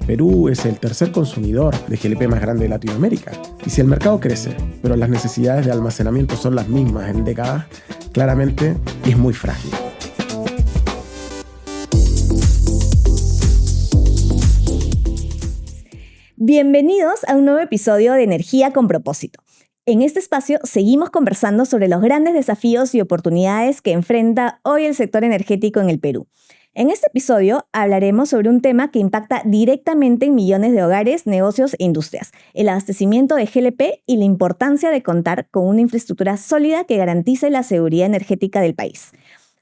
Perú es el tercer consumidor de GLP más grande de Latinoamérica. Y si el mercado crece, pero las necesidades de almacenamiento son las mismas en décadas, claramente es muy frágil. Bienvenidos a un nuevo episodio de Energía con Propósito. En este espacio seguimos conversando sobre los grandes desafíos y oportunidades que enfrenta hoy el sector energético en el Perú. En este episodio hablaremos sobre un tema que impacta directamente en millones de hogares, negocios e industrias: el abastecimiento de GLP y la importancia de contar con una infraestructura sólida que garantice la seguridad energética del país.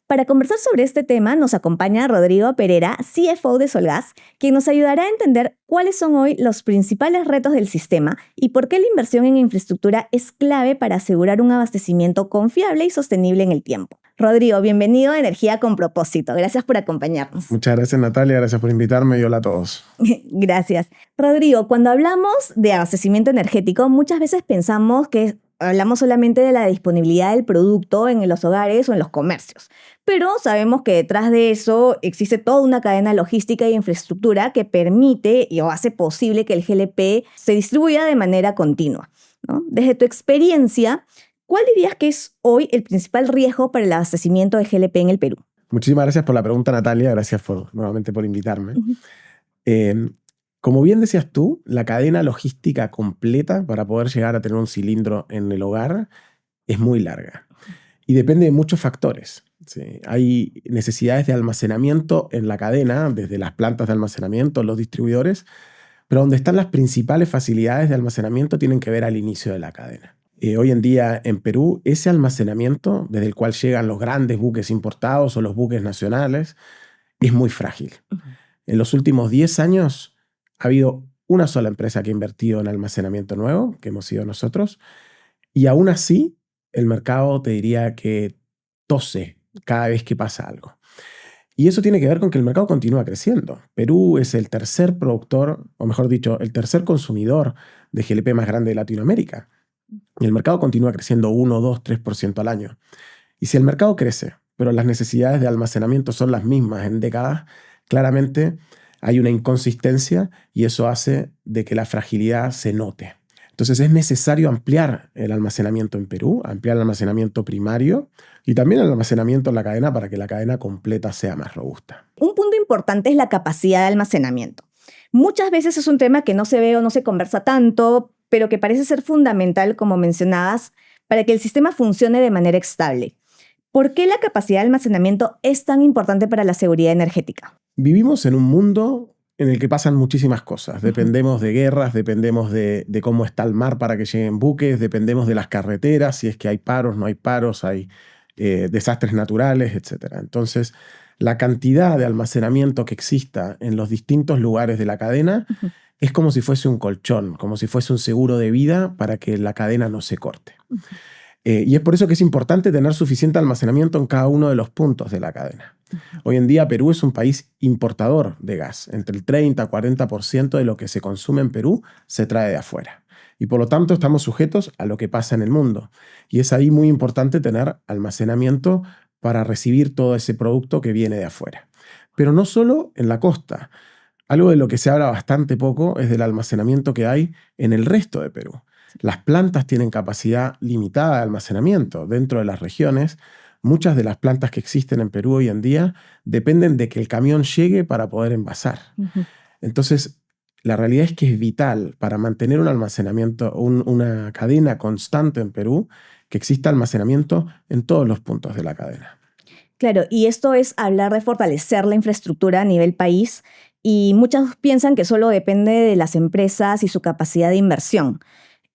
Para conversar sobre este tema nos acompaña Rodrigo Perera, CFO de Solgas, quien nos ayudará a entender cuáles son hoy los principales retos del sistema y por qué la inversión en infraestructura es clave para asegurar un abastecimiento confiable y sostenible en el tiempo. Rodrigo, bienvenido a Energía con Propósito. Gracias por acompañarnos. Muchas gracias, Natalia. Gracias por invitarme y hola a todos. Gracias. Rodrigo, cuando hablamos de abastecimiento energético, muchas veces pensamos que hablamos solamente de la disponibilidad del producto en los hogares o en los comercios. Pero sabemos que detrás de eso existe toda una cadena logística e infraestructura que permite o hace posible que el GLP se distribuya de manera continua, ¿no? Desde tu experiencia, ¿cuál dirías que es hoy el principal riesgo para el abastecimiento de GLP en el Perú? Muchísimas gracias por la pregunta, Natalia. Gracias nuevamente por invitarme. Como bien decías tú, la cadena logística completa para poder llegar a tener un cilindro en el hogar es muy larga y depende de muchos factores. Sí, hay necesidades de almacenamiento en la cadena, desde las plantas de almacenamiento, los distribuidores, pero donde están las principales facilidades de almacenamiento tienen que ver al inicio de la cadena. Hoy en día en Perú, ese almacenamiento desde el cual llegan los grandes buques importados o los buques nacionales es muy frágil. En los últimos 10 años ha habido una sola empresa que ha invertido en almacenamiento nuevo, que hemos sido nosotros, y aún así el mercado te diría que tose cada vez que pasa algo. Y eso tiene que ver con que el mercado continúa creciendo. Perú es el tercer productor, o mejor dicho, el tercer consumidor de GLP más grande de Latinoamérica. Y el mercado continúa creciendo 1, 2, 3% al año. Y si el mercado crece, pero las necesidades de almacenamiento son las mismas en décadas, claramente hay una inconsistencia y eso hace de que la fragilidad se note. Entonces es necesario ampliar el almacenamiento en Perú, ampliar el almacenamiento primario y también el almacenamiento en la cadena para que la cadena completa sea más robusta. Un punto importante es la capacidad de almacenamiento. Muchas veces es un tema que no se ve o no se conversa tanto, pero que parece ser fundamental, como mencionabas, para que el sistema funcione de manera estable. ¿Por qué la capacidad de almacenamiento es tan importante para la seguridad energética? Vivimos en un mundo en el que pasan muchísimas cosas. Dependemos de guerras, dependemos de cómo está el mar para que lleguen buques, dependemos de las carreteras, si es que hay paros, no hay paros, hay desastres naturales, etc. Entonces, la cantidad de almacenamiento que exista en los distintos lugares de la cadena es como si fuese un colchón, como si fuese un seguro de vida para que la cadena no se corte. Y es por eso que es importante tener suficiente almacenamiento en cada uno de los puntos de la cadena. Hoy en día Perú es un país importador de gas. Entre el 30 y 40% de lo que se consume en Perú se trae de afuera. Y por lo tanto estamos sujetos a lo que pasa en el mundo. Y es ahí muy importante tener almacenamiento para recibir todo ese producto que viene de afuera. Pero no solo en la costa. Algo de lo que se habla bastante poco es del almacenamiento que hay en el resto de Perú. Las plantas tienen capacidad limitada de almacenamiento dentro de las regiones. Muchas de las plantas que existen en Perú hoy en día dependen de que el camión llegue para poder envasar. Entonces, la realidad es que es vital para mantener un almacenamiento, una cadena constante en Perú, que exista almacenamiento en todos los puntos de la cadena. Claro, y esto es hablar de fortalecer la infraestructura a nivel país, y muchos piensan que solo depende de las empresas y su capacidad de inversión.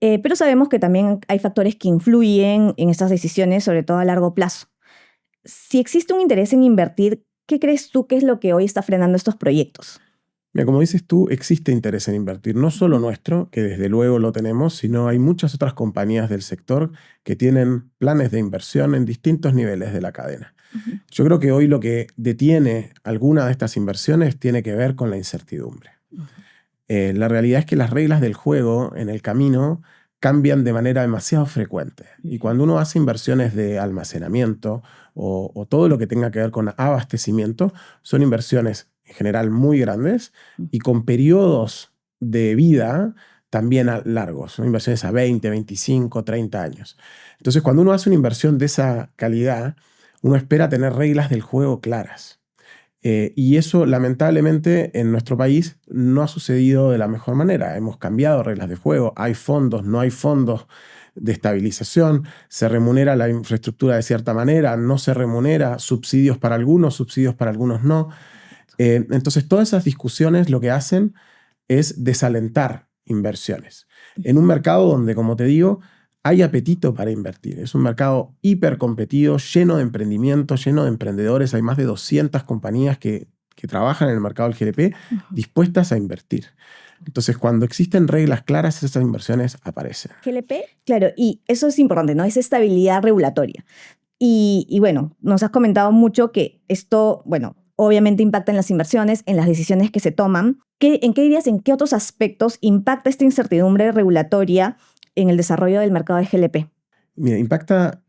Pero sabemos que también hay factores que influyen en estas decisiones, sobre todo a largo plazo. Si existe un interés en invertir, ¿qué crees tú que es lo que hoy está frenando estos proyectos? Mira, como dices tú, existe interés en invertir, no solo nuestro, que desde luego lo tenemos, sino hay muchas otras compañías del sector que tienen planes de inversión en distintos niveles de la cadena. Yo creo que hoy lo que detiene alguna de estas inversiones tiene que ver con la incertidumbre. La realidad es que las reglas del juego en el camino cambian de manera demasiado frecuente. Y cuando uno hace inversiones de almacenamiento o todo lo que tenga que ver con abastecimiento, son inversiones en general muy grandes y con periodos de vida también largos, ¿no? Inversiones a 20, 25, 30 años. Entonces, cuando uno hace una inversión de esa calidad, uno espera tener reglas del juego claras. Y eso, lamentablemente, en nuestro país no ha sucedido de la mejor manera. Hemos cambiado reglas de juego, hay fondos, no hay fondos de estabilización, se remunera la infraestructura de cierta manera, no se remunera, subsidios para algunos no. Entonces, todas esas discusiones lo que hacen es desalentar inversiones. En un mercado donde, como te digo, hay apetito para invertir. Es un mercado hipercompetido, lleno de emprendimiento, lleno de emprendedores. Hay más de 200 compañías que trabajan en el mercado del GLP dispuestas a invertir. Entonces, cuando existen reglas claras, esas inversiones aparecen. GLP, claro, y eso es importante, ¿no? Es estabilidad regulatoria. Y bueno, nos has comentado mucho que esto, bueno, obviamente impacta en las inversiones, en las decisiones que se toman. ¿En qué dirías, en qué otros aspectos impacta esta incertidumbre regulatoria en el desarrollo del mercado de GLP? Mira, impacta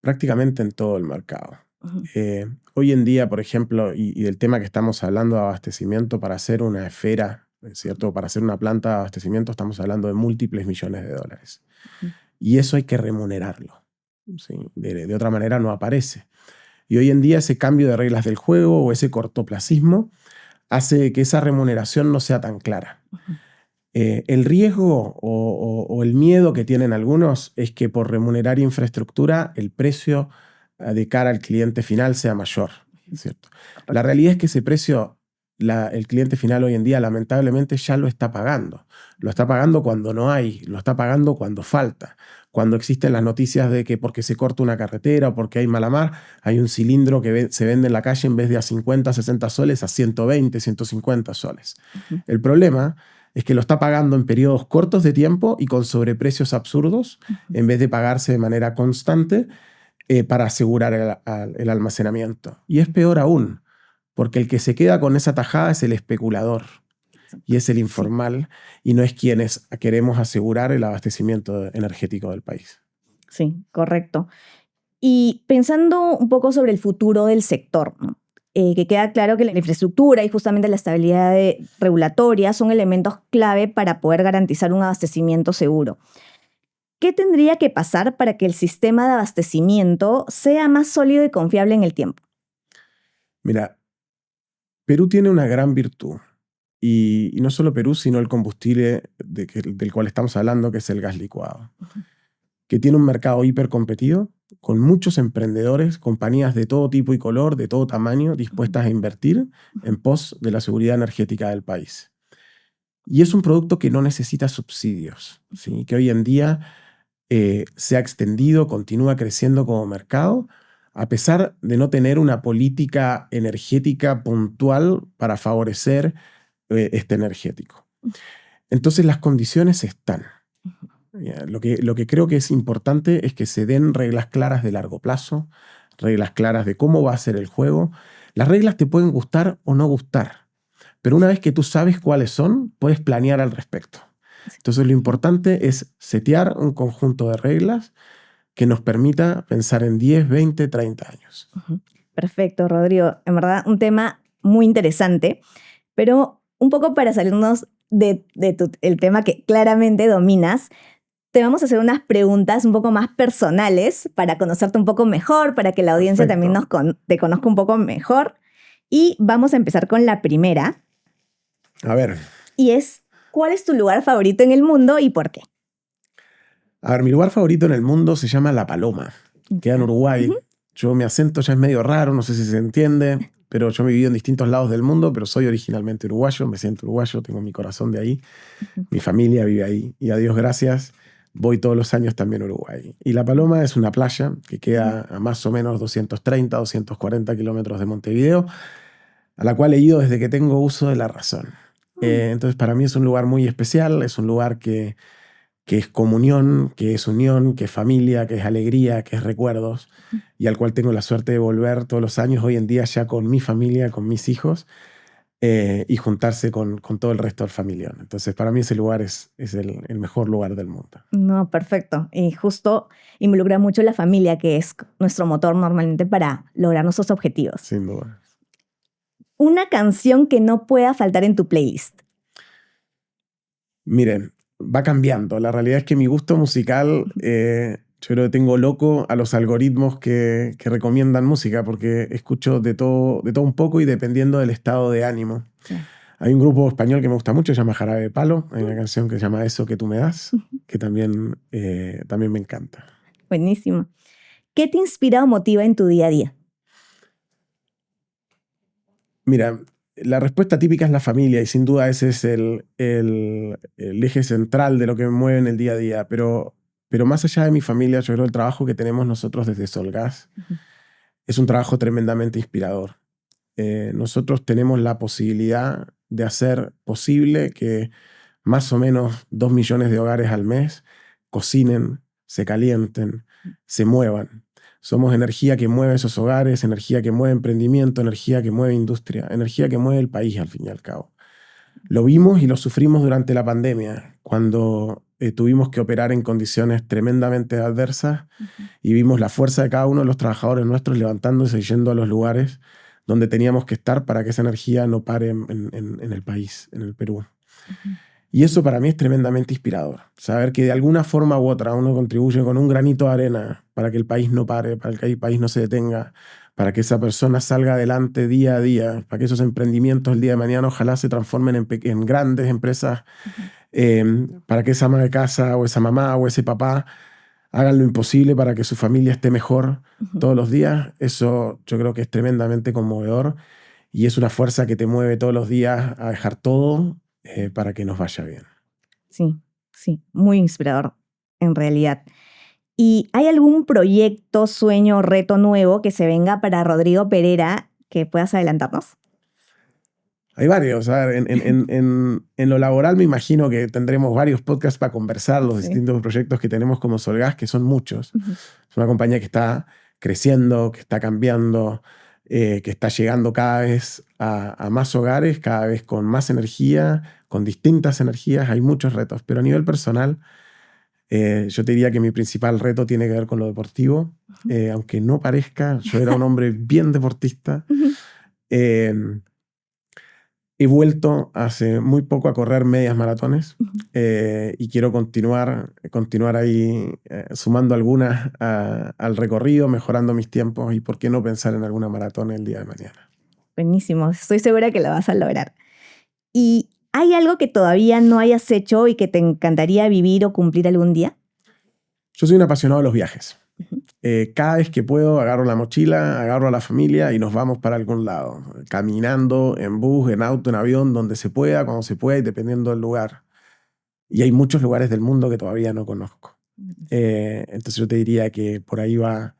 prácticamente en todo el mercado. Hoy en día, por ejemplo, y del tema que estamos hablando de abastecimiento, para hacer una esfera, ¿cierto? Para hacer una planta de abastecimiento estamos hablando de múltiples millones de dólares. Y eso hay que remunerarlo. ¿Sí? De otra manera no aparece. Y hoy en día ese cambio de reglas del juego o ese cortoplacismo hace que esa remuneración no sea tan clara. El riesgo o el miedo que tienen algunos es que por remunerar infraestructura el precio de cara al cliente final sea mayor, ¿cierto? La realidad es que ese precio, el cliente final hoy en día lamentablemente ya lo está pagando. Lo está pagando cuando no hay, lo está pagando cuando falta. Cuando existen las noticias de que porque se corta una carretera o porque hay mala mar, hay un cilindro que se vende en la calle en vez de a 50, 60 soles, a 120, 150 soles. El problema es que lo está pagando en periodos cortos de tiempo y con sobreprecios absurdos, en vez de pagarse de manera constante para asegurar el almacenamiento. Y es peor aún, porque el que se queda con esa tajada es el especulador y es el informal y no es quienes queremos asegurar el abastecimiento energético del país. Sí, correcto. Y pensando un poco sobre el futuro del sector, ¿no? Que queda claro que la infraestructura y justamente la estabilidad regulatoria son elementos clave para poder garantizar un abastecimiento seguro. ¿Qué tendría que pasar para que el sistema de abastecimiento sea más sólido y confiable en el tiempo? Mira, Perú tiene una gran virtud. Y no solo Perú, sino el combustible del cual estamos hablando, que es el gas licuado, que tiene un mercado hipercompetido, con muchos emprendedores, compañías de todo tipo y color, de todo tamaño, dispuestas a invertir en pos de la seguridad energética del país. Y es un producto que no necesita subsidios, ¿sí? Que hoy en día se ha extendido, continúa creciendo como mercado, a pesar de no tener una política energética puntual para favorecer este energético. Entonces las condiciones están. Lo que creo que es importante es que se den reglas claras de largo plazo, reglas claras de cómo va a ser el juego. Las reglas te pueden gustar o no gustar, pero una vez que tú sabes cuáles son, puedes planear al respecto. Entonces lo importante es setear un conjunto de reglas que nos permita pensar en 10, 20, 30 años. Perfecto, Rodrigo. En verdad, un tema muy interesante, pero un poco para salirnos del tema que claramente dominas, te vamos a hacer unas preguntas un poco más personales para conocerte un poco mejor, para que la audiencia también te conozca un poco mejor. Y vamos a empezar con la primera. A ver. Y es, ¿cuál es tu lugar favorito en el mundo y por qué? A ver, mi lugar favorito en el mundo se llama La Paloma. Queda en Uruguay. Mi acento ya es medio raro, no sé si se entiende, pero yo me he vivido en distintos lados del mundo, pero soy originalmente uruguayo, me siento uruguayo, tengo mi corazón de ahí, mi familia vive ahí y a Dios gracias, voy todos los años también a Uruguay. Y La Paloma es una playa que queda a más o menos 230, 240 kilómetros de Montevideo, a la cual he ido desde que tengo uso de la razón. Entonces para mí es un lugar muy especial, es un lugar que es comunión, que es unión, que es familia, que es alegría, que es recuerdos, y al cual tengo la suerte de volver todos los años, hoy en día ya con mi familia, con mis hijos, y juntarse con todo el resto del familión. Entonces, para mí ese lugar es el mejor lugar del mundo. No, perfecto. Y justo involucra mucho la familia, que es nuestro motor normalmente para lograr nuestros objetivos. Sin duda. una canción que no pueda faltar en tu playlist. Miren, va cambiando. La realidad es que mi gusto musical, yo creo que tengo loco a los algoritmos que recomiendan música, porque escucho de todo un poco y dependiendo del estado de ánimo. Sí. Hay un grupo español que me gusta mucho, se llama Jarabe de Palo. Hay una canción que se llama Eso que tú me das, que también me encanta. Buenísimo. ¿Qué te inspira o motiva en tu día a día? Mira, la respuesta típica es la familia y sin duda ese es el eje central de lo que me mueve en el día a día. Pero más allá de mi familia, yo creo que el trabajo que tenemos nosotros desde Solgas es un trabajo tremendamente inspirador. Nosotros tenemos la posibilidad de hacer posible que más o menos 2 millones de hogares al mes cocinen, se calienten, se muevan. Somos energía que mueve esos hogares, energía que mueve emprendimiento, energía que mueve industria, energía que mueve el país al fin y al cabo. Lo vimos y lo sufrimos durante la pandemia, cuando tuvimos que operar en condiciones tremendamente adversas y vimos la fuerza de cada uno de los trabajadores nuestros levantándose y yendo a los lugares donde teníamos que estar para que esa energía no pare en el país, en el Perú. Y eso para mí es tremendamente inspirador. Saber que de alguna forma u otra uno contribuye con un granito de arena para que el país no pare, para que el país no se detenga, para que esa persona salga adelante día a día, para que esos emprendimientos el día de mañana ojalá se transformen en grandes empresas, para que esa ama de casa o esa mamá o ese papá hagan lo imposible para que su familia esté mejor todos los días. Eso yo creo que es tremendamente conmovedor y es una fuerza que te mueve todos los días a dejar todo para que nos vaya bien. Sí, muy inspirador en realidad. ¿Y hay algún proyecto, sueño o reto nuevo que se venga para Rodrigo Pereira que puedas adelantarnos? Hay varios. A ver, en lo laboral me imagino que tendremos varios podcasts para conversar los distintos proyectos que tenemos como Solgas, que son muchos. Es una compañía que está creciendo, que está cambiando, que está llegando cada vez a más hogares, cada vez con más energía, con distintas energías. Hay muchos retos, pero a nivel personal, yo te diría que mi principal reto tiene que ver con lo deportivo. Aunque no parezca, yo era un hombre bien deportista. He vuelto hace muy poco a correr medias maratones y quiero continuar ahí sumando algunas al recorrido, mejorando mis tiempos y por qué no pensar en alguna maratón el día de mañana. Buenísimo, estoy segura que lo vas a lograr. ¿Y hay algo que todavía no hayas hecho y que te encantaría vivir o cumplir algún día? Yo soy un apasionado de los viajes. Cada vez que puedo agarro la mochila, agarro a la familia y nos vamos para algún lado, caminando, en bus, en auto, en avión, donde se pueda, cuando se pueda y dependiendo del lugar. Y hay muchos lugares del mundo que todavía no conozco. Entonces yo te diría que por ahí va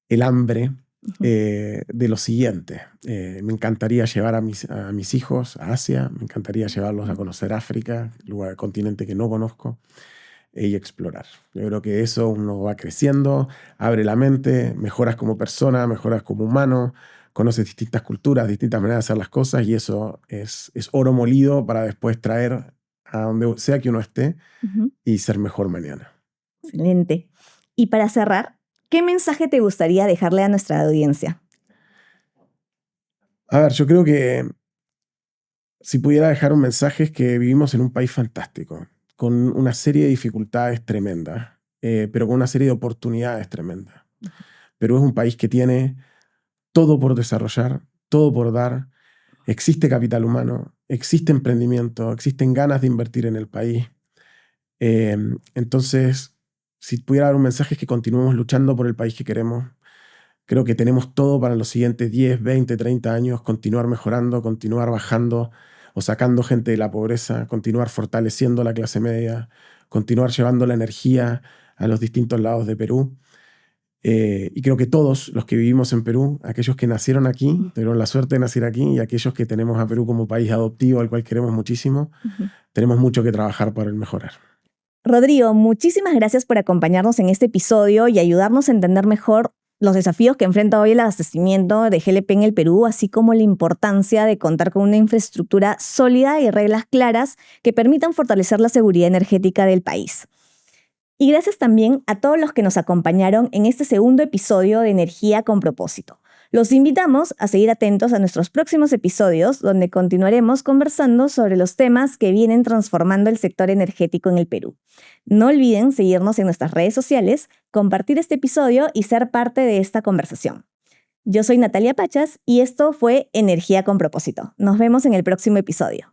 el hambre de lo siguiente. Me encantaría llevar a mis hijos a Asia, me encantaría llevarlos a conocer África, lugar, continente que no conozco, y explorar. Yo creo que eso uno va creciendo, abre la mente, mejoras como persona, mejoras como humano, conoces distintas culturas, distintas maneras de hacer las cosas y eso es oro molido para después traer a donde sea que uno esté y ser mejor mañana. Excelente. Y para cerrar, ¿qué mensaje te gustaría dejarle a nuestra audiencia? A ver, yo creo que si pudiera dejar un mensaje es que vivimos en un país fantástico, con una serie de dificultades tremendas, pero con una serie de oportunidades tremendas. Perú es un país que tiene todo por desarrollar, todo por dar. Existe capital humano, existe emprendimiento, existen ganas de invertir en el país. Entonces, si pudiera dar un mensaje es que continuemos luchando por el país que queremos. Creo que tenemos todo para los siguientes 10, 20, 30 años, continuar mejorando, continuar bajando o sacando gente de la pobreza, continuar fortaleciendo la clase media, continuar llevando la energía a los distintos lados de Perú. Y creo que todos los que vivimos en Perú, aquellos que nacieron aquí, tuvieron la suerte de nacer aquí, y aquellos que tenemos a Perú como país adoptivo al cual queremos muchísimo, tenemos mucho que trabajar para el mejorar. Rodrigo, muchísimas gracias por acompañarnos en este episodio y ayudarnos a entender mejor los desafíos que enfrenta hoy el abastecimiento de GLP en el Perú, así como la importancia de contar con una infraestructura sólida y reglas claras que permitan fortalecer la seguridad energética del país. Y gracias también a todos los que nos acompañaron en este segundo episodio de Energía con Propósito. Los invitamos a seguir atentos a nuestros próximos episodios, donde continuaremos conversando sobre los temas que vienen transformando el sector energético en el Perú. No olviden seguirnos en nuestras redes sociales, compartir este episodio y ser parte de esta conversación. Yo soy Natalia Pachas y esto fue Energía con Propósito. Nos vemos en el próximo episodio.